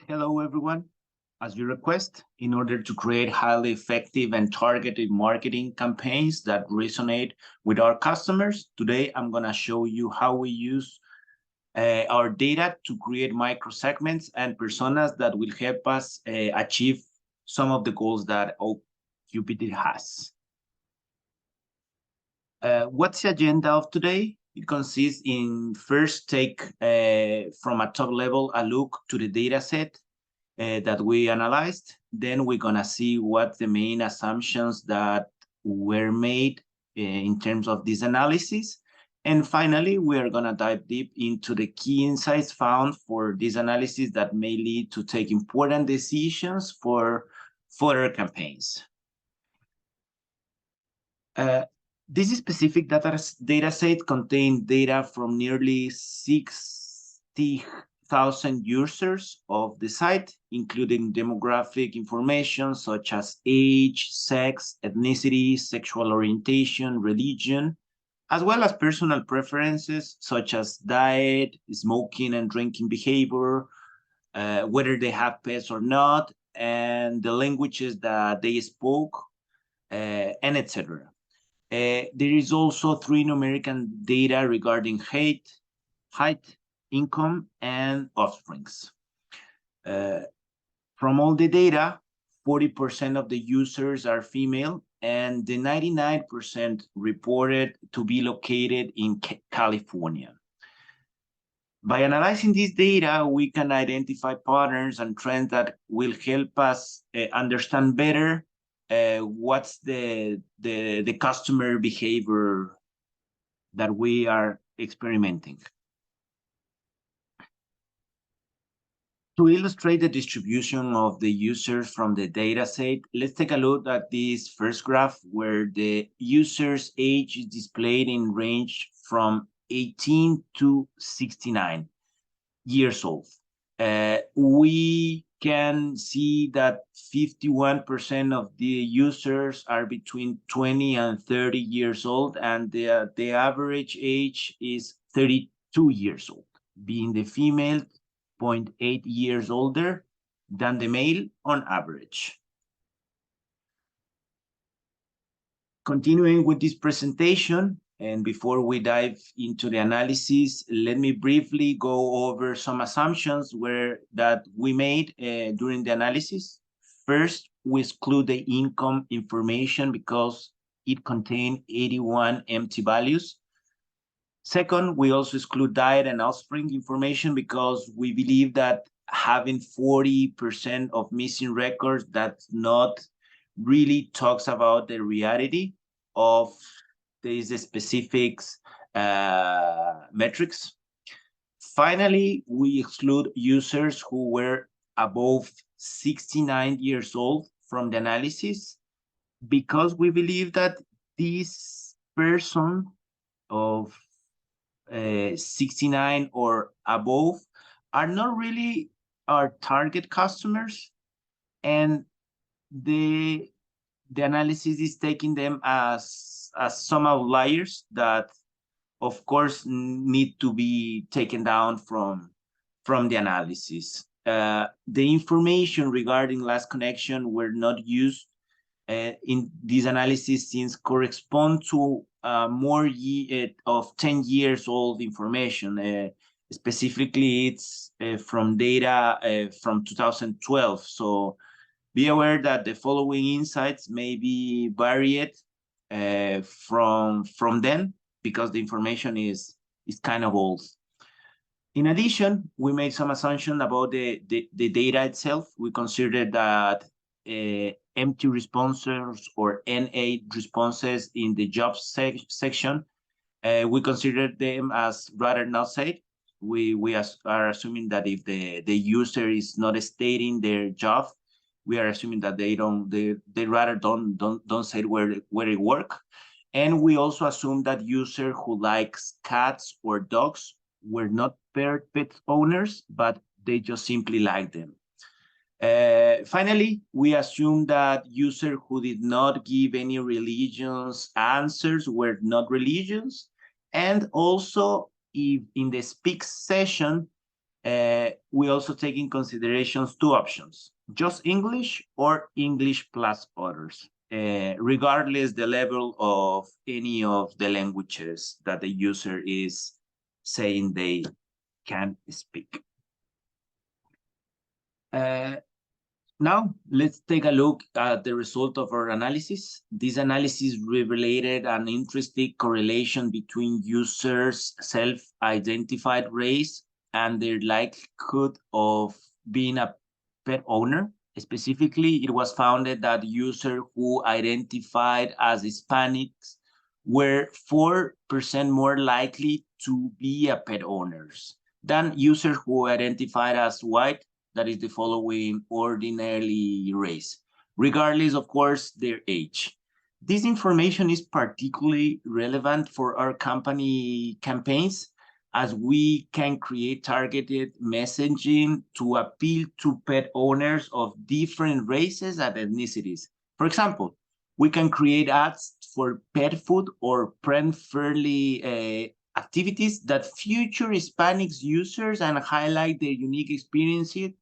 Hello, everyone. As you request, in order to create highly effective and targeted marketing campaigns that resonate with our customers, today I'm going to show you how we use our data to create microsegments and personas that will help us achieve some of the goals that OkCupid has. What's the agenda of today? It consists in first take from a top level a look to the data set that we analyzed. Then we're gonna see what the main assumptions that were made in terms of this analysis. And finally, we are gonna dive deep into the key insights found for this analysis that may lead to take important decisions for further campaigns. This specific data set contains data from nearly 60,000 users of the site, including demographic information such as age, sex, ethnicity, sexual orientation, religion, as well as personal preferences such as diet, smoking and drinking behavior, whether they have pets or not, and the languages that they spoke, and etc. There is also 3 numerical data regarding height, income, and offsprings. From all the data, 40% of the users are female, and the 99% reported to be located in California. By analyzing this data, we can identify patterns and trends that will help us understand better what's the customer behavior that we are experimenting. To illustrate the distribution of the users from the data set, let's take a look at this first graph where the user's age is displayed in range from 18 to 69 years old. We can see that 51% of the users are between 20 and 30 years old, and the average age is 32 years old, being the female 0.8 years older than the male on average. Continuing with this presentation, and before we dive into the analysis, let me briefly go over some assumptions that we made during the analysis. First, we exclude the income information because it contained 81 empty values. Second, we also exclude diet and offspring information because we believe that having 40% of missing records that's not really talks about the reality of these specific metrics. Finally, we exclude users who were above 69 years old from the analysis because we believe that this person of 69 or above are not really our target customers, and the analysis is taking them as some outliers that, of course, need to be taken down from the analysis. The information regarding last connection were not used in this analysis since correspond to more of 10 years old information. Specifically, it's from data from 2012. So be aware that the following insights may be varied from then because the information is kind of old. In addition, we made some assumption about the data itself. We considered that empty responses or NA responses in the jobs section, we considered them as rather not said. We are assuming that if the user is not stating their job, we are assuming that they rather don't say where they work. And we also assume that user who likes cats or dogs were not pet owners, but they just simply like them. Finally, we assume that users who did not give any religions answers were not religious. And also, if in the speak session, we also take in considerations two options: just English or English plus others, regardless the level of any of the languages that the user is saying they can speak. Now, let's take a look at the result of our analysis. This analysis revealed an interesting correlation between users' self-identified race and their likelihood of being a pet owner. Specifically, it was found that users who identified as Hispanics were 4% more likely to be a pet owners than users who identified as white, that is the following ordinary race, regardless, of course, their age. This information is particularly relevant for our company campaigns, as we can create targeted messaging to appeal to pet owners of different races and ethnicities. For example, we can create ads for pet food or pet-friendly activities that feature Hispanics users and highlight their unique experiences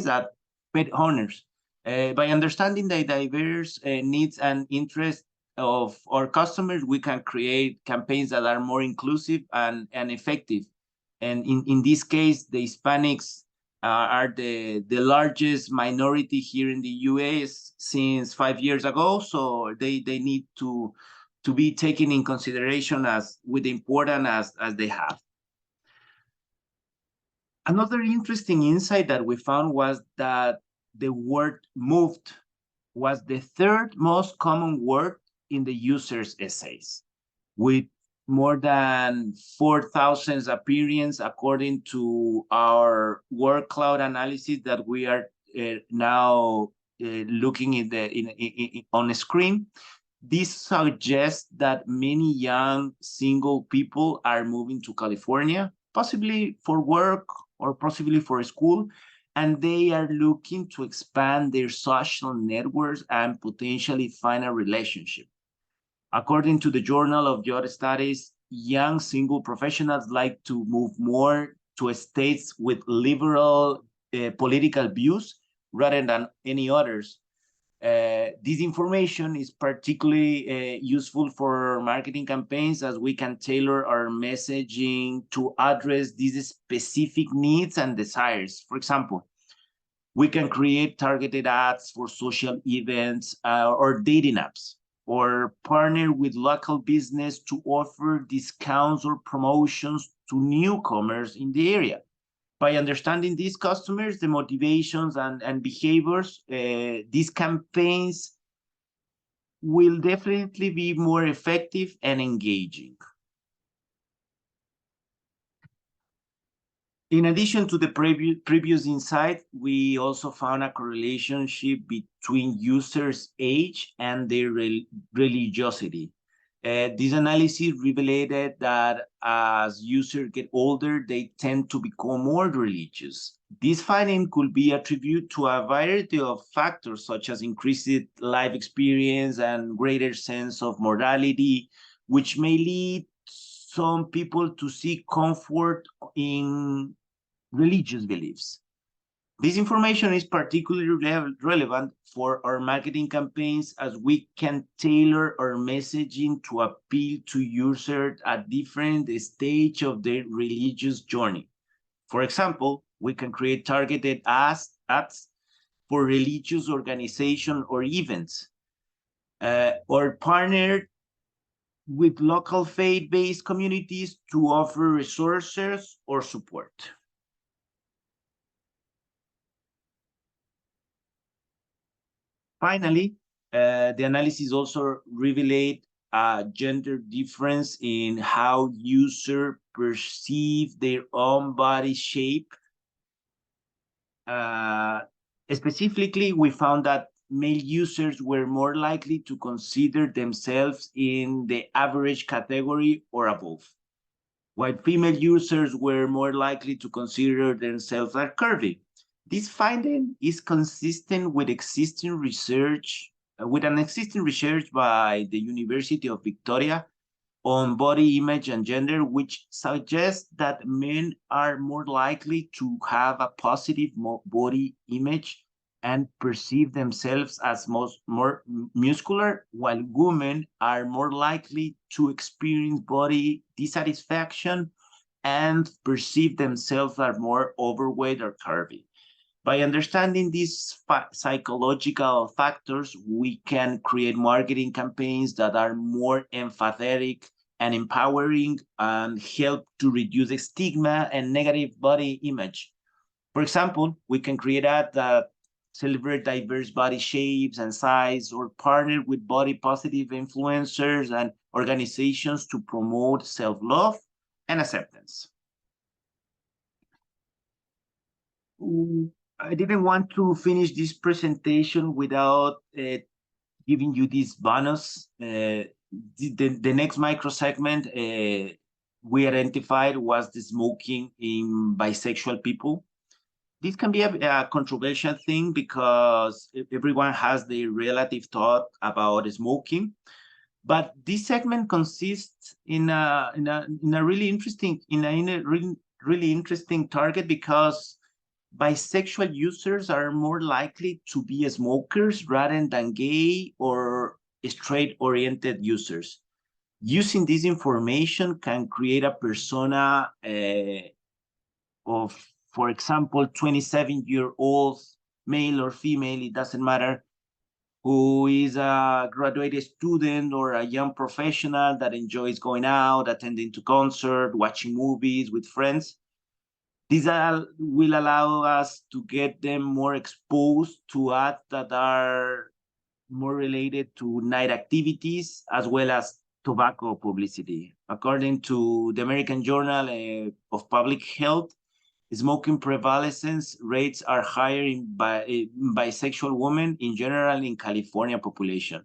as pet owners. By understanding the diverse needs and interests of our customers, we can create campaigns that are more inclusive and effective. And in this case, the Hispanics are the largest minority here in the US since 5 years ago. So they need to be taken in consideration as with the importance as they have. Another interesting insight that we found was that the word moved was the third most common word in the user's essays, with more than 4,000 appearances according to our word cloud analysis that we are now looking on the screen. This suggests that many young single people are moving to California, possibly for work or possibly for school, and they are looking to expand their social networks and potentially find a relationship. According to the Journal of Job Studies, young single professionals like to move more to states with liberal political views rather than any others. This information is particularly useful for marketing campaigns, as we can tailor our messaging to address these specific needs and desires. For example, we can create targeted ads for social events or dating apps, or partner with local business to offer discounts or promotions to newcomers in the area. By understanding these customers, the motivations and behaviors, these campaigns will definitely be more effective and engaging. In addition to the previous insight, we also found a correlation between users' age and their religiosity. This analysis revealed that as users get older, they tend to become more religious. This finding could be attributed to a variety of factors, such as increased life experience and greater sense of morality, which may lead some people to seek comfort in religious beliefs. This information is particularly relevant for our marketing campaigns, as we can tailor our messaging to appeal to users at different stages of their religious journey. For example, we can create targeted ads for religious organizations or events, or partner with local faith-based communities to offer resources or support. Finally, the analysis also revealed a gender difference in how users perceive their own body shape. Specifically, we found that male users were more likely to consider themselves in the average category or above, while female users were more likely to consider themselves as curvy. This finding is consistent with existing research, by the University of Victoria, on body image and gender, which suggests that men are more likely to have a positive body image and perceive themselves as more muscular, while women are more likely to experience body dissatisfaction and perceive themselves as more overweight or curvy. By understanding these psychological factors, we can create marketing campaigns that are more empathetic and empowering and help to reduce the stigma and negative body image. For example, we can create ads that celebrate diverse body shapes and size, or partner with body positive influencers and organizations to promote self-love and acceptance. I didn't want to finish this presentation without giving you this bonus. The next micro segment we identified was the smoking in bisexual people. This can be a controversial thing because everyone has their relative thought about smoking. But this segment consists in a really interesting really interesting target, because bisexual users are more likely to be smokers rather than gay or straight-oriented users. Using this information can create a persona of, for example, 27-year-old male or female, it doesn't matter, who is a graduated student or a young professional that enjoys going out, attending to concerts, watching movies with friends. This will allow us to get them more exposed to ads that are more related to night activities as well as tobacco publicity. According to the American Journal of Public Health, smoking prevalence rates are higher in bisexual women in general in California population.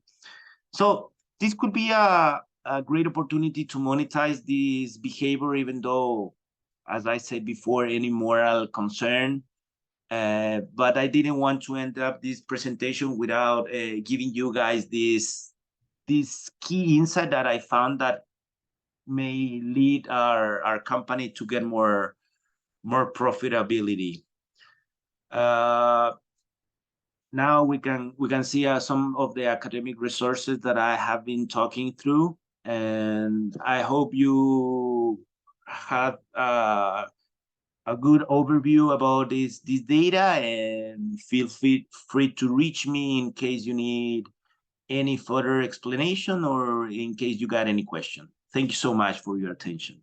So this could be a great opportunity to monetize this behavior, even though, as I said before, any moral concern. But I didn't want to end up this presentation without giving you guys this key insight that I found that may lead our company to get more profitability. Now we can see some of the academic resources that I have been talking through, and I hope you had a good overview about this data, and feel free to reach me in case you need any further explanation or in case you got any question. Thank you so much for your attention.